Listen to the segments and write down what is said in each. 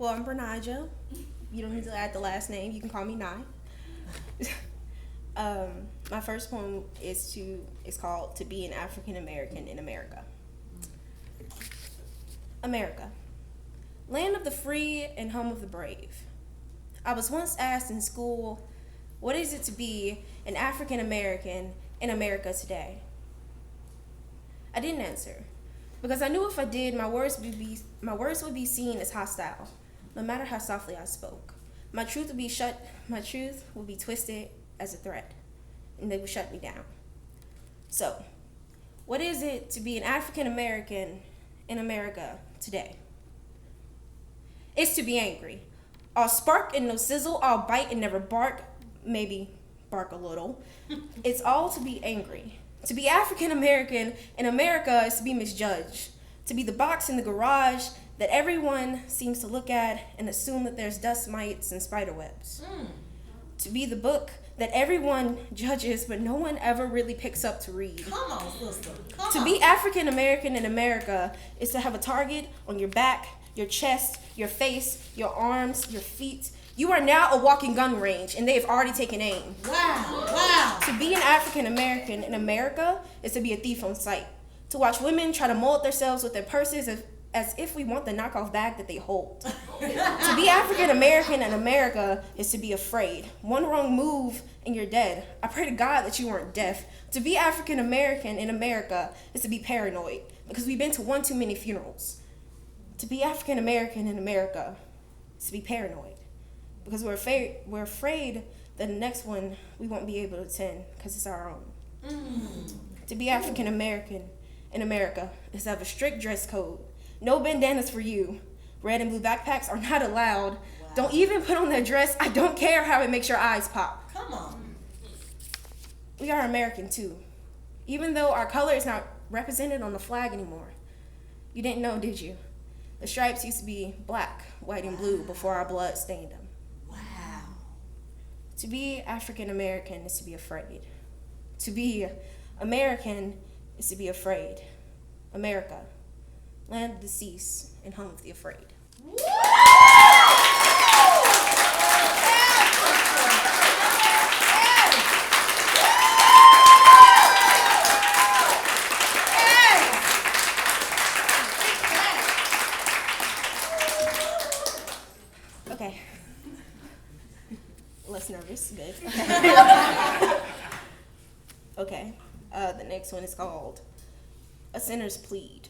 Well, I'm Brynija. You don't need to add the last name. You can call me Nye. My first poem is called "To Be an African American in America." America, land of the free and home of the brave. I was once asked in school, "What is it to be an African American in America today?" I didn't answer because I knew if I did, my words would be seen as hostile, no matter how softly I spoke. My truth would be twisted as a threat, and they would shut me down. So, what is it to be an African American in America today? It's to be angry. All spark and no sizzle, all bite and never bark, maybe bark a little. It's all to be angry. To be African American in America is to be misjudged, to be the box in the garage that everyone seems to look at and assume that there's dust mites and spider webs. To be the book that everyone judges but no one ever really picks up to read. Come on, sister. To be African American in America is to have a target on your back, your chest, your face, your arms, your feet. You are now a walking gun range, and they have already taken aim. Wow. To be an African American in America is to be a thief on sight. To watch women try to mold themselves with their purses as if we want the knockoff bag that they hold. To be African American in America is to be afraid. One wrong move and you're dead. I pray to God that you weren't deaf. To be African American in America is to be paranoid because we've been to one too many funerals. To be African American in America is to be paranoid because we're afraid that the next one we won't be able to attend because it's our own. To be African American in America is to have a strict dress code. No bandanas for you. Red and blue backpacks are not allowed. Wow. Don't even put on that dress. I don't care how it makes your eyes pop. Come on. We are American too, even though our color is not represented on the flag anymore. You didn't know, did you? The stripes used to be black, white, and blue before our blood stained them. Wow. To be African American is to be afraid. To be American is to be afraid. America, land of the deceased and home of the afraid. Okay. Less nervous, good. Okay. The next one is called A Sinner's Plead.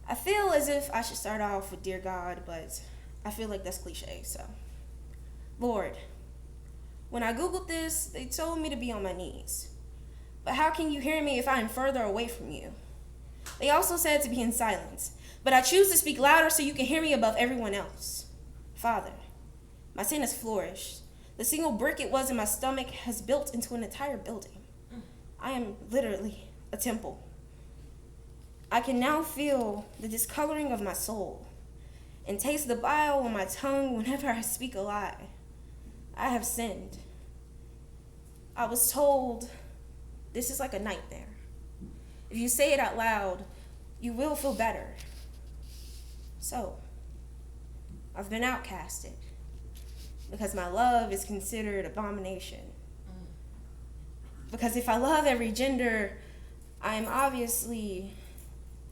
I feel as if I should start off with Dear God, but I feel like that's cliche, so. Lord, when I Googled this, they told me to be on my knees. But how can you hear me if I am further away from you? They also said to be in silence, but I choose to speak louder so you can hear me above everyone else. Father, my sin has flourished. The single brick it was in my stomach has built into an entire building. I am literally a temple. I can now feel the discoloring of my soul and taste the bile on my tongue whenever I speak a lie. I have sinned. I was told this is like a nightmare. If you say it out loud, you will feel better. So, I've been outcasted because my love is considered abomination. Because if I love every gender, I am obviously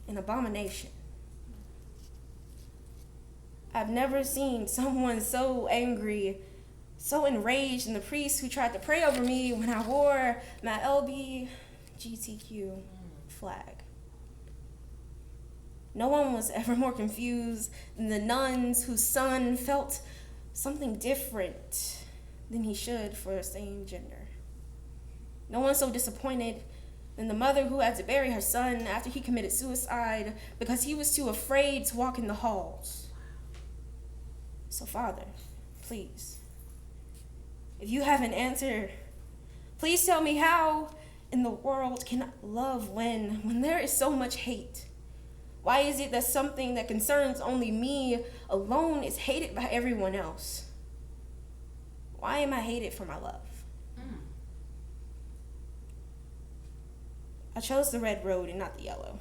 an abomination. I've never seen someone so angry, so enraged in the priest who tried to pray over me when I wore my LGBTQ flag. No one was ever more confused than the nuns whose son felt something different than he should for the same gender. No one so disappointed than the mother who had to bury her son after he committed suicide because he was too afraid to walk in the halls. So, Father, please, if you have an answer, please tell me how in the world can love win when there is so much hate? Why is it that something that concerns only me alone is hated by everyone else? Why am I hated for my love? I chose the red road and not the yellow.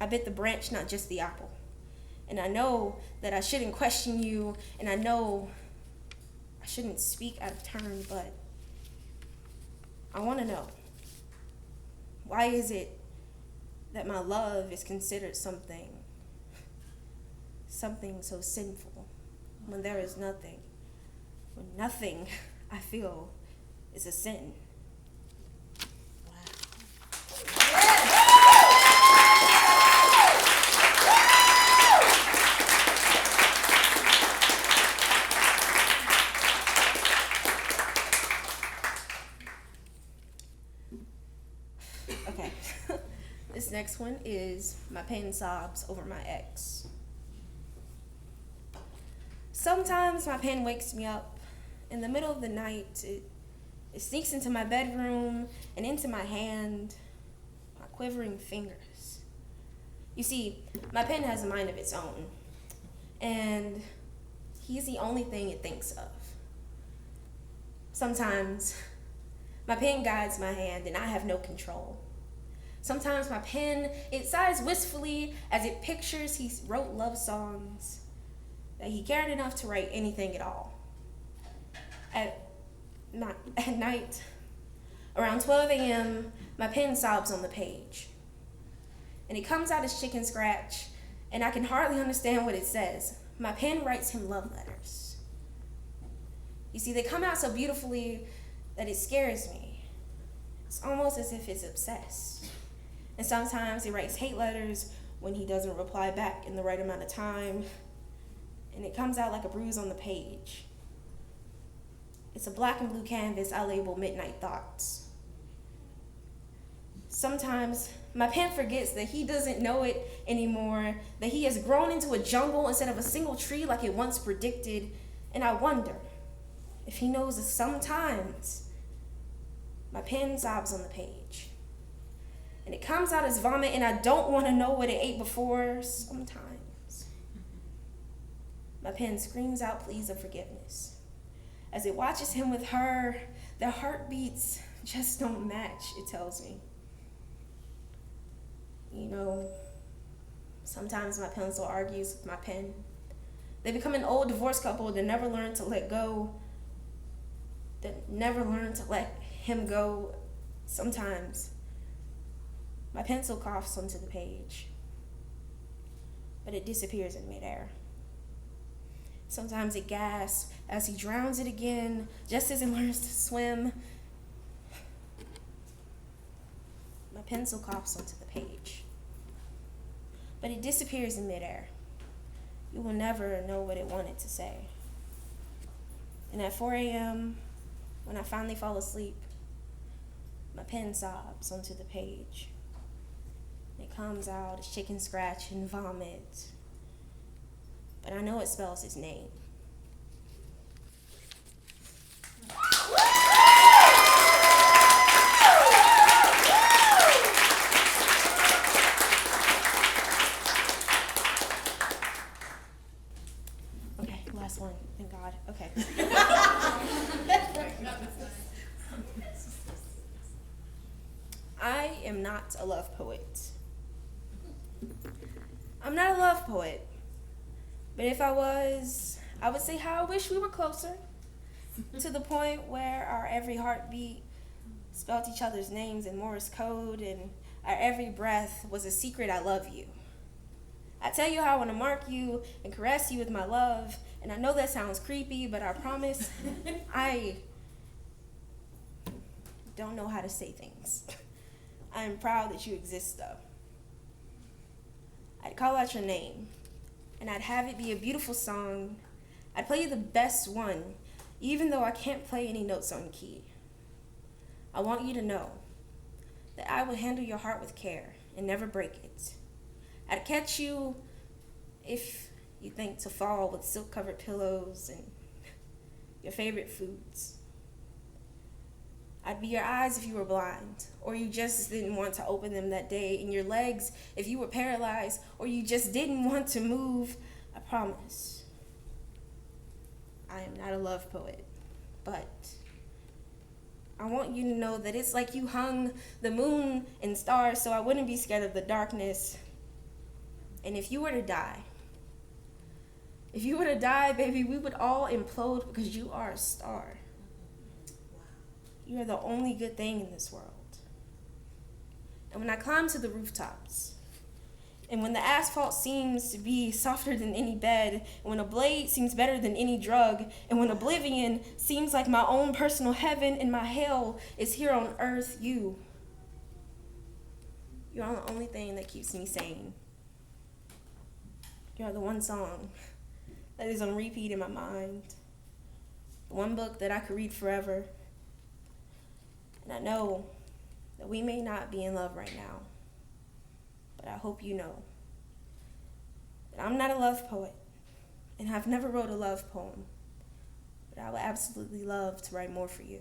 I bit the branch, not just the apple. And I know that I shouldn't question you, and I know I shouldn't speak out of turn, but I want to know, why is it that my love is considered something so sinful when there is nothing, when nothing I feel is a sin? Okay. This next one is my pen sobs over my ex. Sometimes my pen wakes me up in the middle of the night. It sneaks into my bedroom and into my hand, my quivering fingers. You see, my pen has a mind of its own, and he's the only thing it thinks of. Sometimes my pen guides my hand and I have no control. Sometimes my pen, it sighs wistfully as it pictures he wrote love songs, that he cared enough to write anything at all. At night, around 12 a.m., my pen sobs on the page. And it comes out as chicken scratch, and I can hardly understand what it says. My pen writes him love letters. You see, they come out so beautifully that it scares me. It's almost as if it's obsessed. And sometimes it writes hate letters when he doesn't reply back in the right amount of time, and it comes out like a bruise on the page. It's a black and blue canvas I label Midnight Thoughts. Sometimes my pen forgets that he doesn't know it anymore, that he has grown into a jungle instead of a single tree like it once predicted, and I wonder if he knows that sometimes my pen sobs on the page. And it comes out as vomit, and I don't want to know what it ate before. Sometimes my pen screams out pleas of forgiveness. As it watches him with her, their heartbeats just don't match, it tells me. You know, sometimes my pencil argues with my pen. They become an old divorced couple that never learned to let go, that never learned to let him go. Sometimes my pencil coughs onto the page, but it disappears in midair. Sometimes it gasps as he drowns it again, just as it learns to swim. My pencil coughs onto the page, but it disappears in midair. You will never know what it wanted to say. And at 4 a.m., when I finally fall asleep, my pen sobs onto the page. It comes out as chicken scratch and vomit, but I know it spells his name. Okay, last one, thank God. Okay. I am not a love poet. I'm not a love poet. But if I was, I would say how I wish we were closer, to the point where our every heartbeat spelled each other's names in Morse code, and our every breath was a secret I love you. I tell you how I want to mark you and caress you with my love, and I know that sounds creepy, but I promise I don't know how to say things. I am proud that you exist, though. I'd call out your name, and I'd have it be a beautiful song. I'd play you the best one, even though I can't play any notes on key. I want you to know that I will handle your heart with care and never break it. I'd catch you if you think to fall with silk-covered pillows and your favorite foods. I'd be your eyes if you were blind, or you just didn't want to open them that day, and your legs if you were paralyzed, or you just didn't want to move. I promise. I am not a love poet, but I want you to know that it's like you hung the moon and stars so I wouldn't be scared of the darkness. And if you were to die, If you were to die, baby, we would all implode because you are a star. You are the only good thing in this world. And when I climb to the rooftops, and when the asphalt seems to be softer than any bed, and when a blade seems better than any drug, and when oblivion seems like my own personal heaven and my hell is here on earth, you are the only thing that keeps me sane. You are the one song that is on repeat in my mind. The one book that I could read forever. And I know that we may not be in love right now, but I hope you know that I'm not a love poet, and I've never wrote a love poem, but I would absolutely love to write more for you.